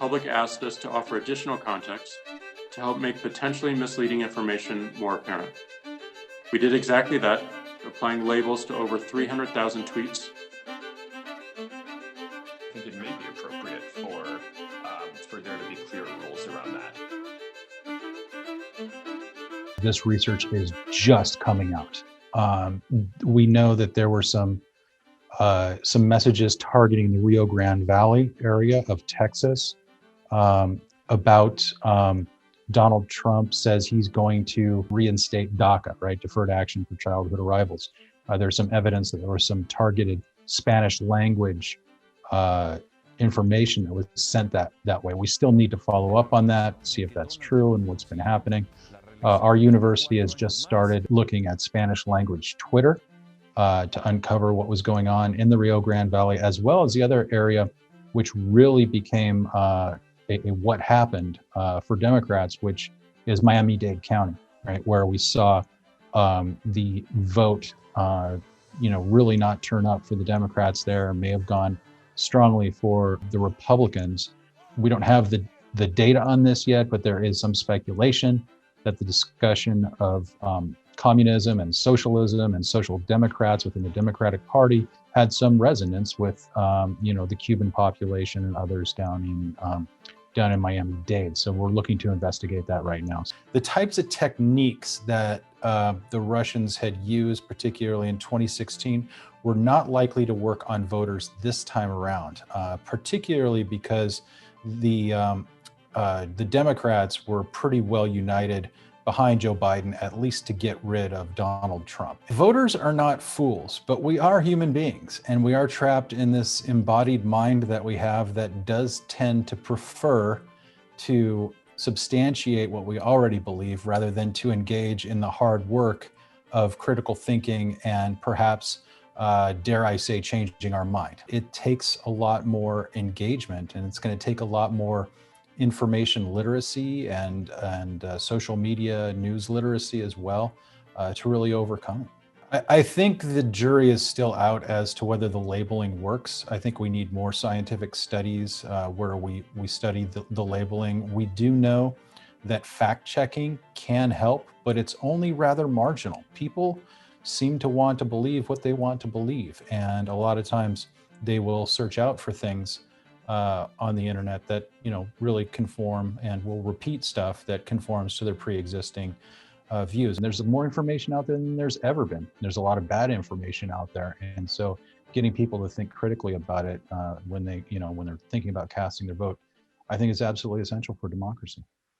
public asked us to offer additional context to help make potentially misleading information more apparent. We did exactly that, applying labels to over 300,000 tweets. I think it may be appropriate for there to be clear rules around that. This research is just coming out. We know that there were some messages targeting the Rio Grande Valley area of Texas about Donald Trump says he's going to reinstate DACA, right, Deferred Action for Childhood Arrivals. There's some evidence that there was some targeted Spanish language information that was sent that way. We still need to follow up on that, see if that's true and what's been happening. Our university has just started looking at Spanish language Twitter to uncover what was going on in the Rio Grande Valley, as well as the other area, which really became a what happened for Democrats, which is Miami-Dade County, right, where we saw the vote, really not turn up for the Democrats there, may have gone strongly for the Republicans. We don't have the data on this yet, but there is some speculation that the discussion of communism and socialism and social democrats within the Democratic Party had some resonance with, the Cuban population and others down in Miami-Dade. So we're looking to investigate that right now. The types of techniques that the Russians had used, particularly in 2016, were not likely to work on voters this time around, particularly because the Democrats were pretty well united behind Joe Biden, at least to get rid of Donald Trump. Voters are not fools, but we are human beings, and we are trapped in this embodied mind that we have that does tend to prefer to substantiate what we already believe rather than to engage in the hard work of critical thinking and perhaps, dare I say, changing our mind. It takes a lot more engagement, and it's going to take a lot more information literacy and social media news literacy as well to really overcome it. I think the jury is still out as to whether the labeling works. I think we need more scientific studies where we study the labeling. We do know that fact checking can help, but it's only rather marginal. People seem to want to believe what they want to believe, and a lot of times they will search out for things on the internet that really conform and will repeat stuff that conforms to their pre-existing views. And there's more information out there than there's ever been. There's a lot of bad information out there, and so getting people to think critically about it when they're thinking about casting their vote, I think is absolutely essential for democracy.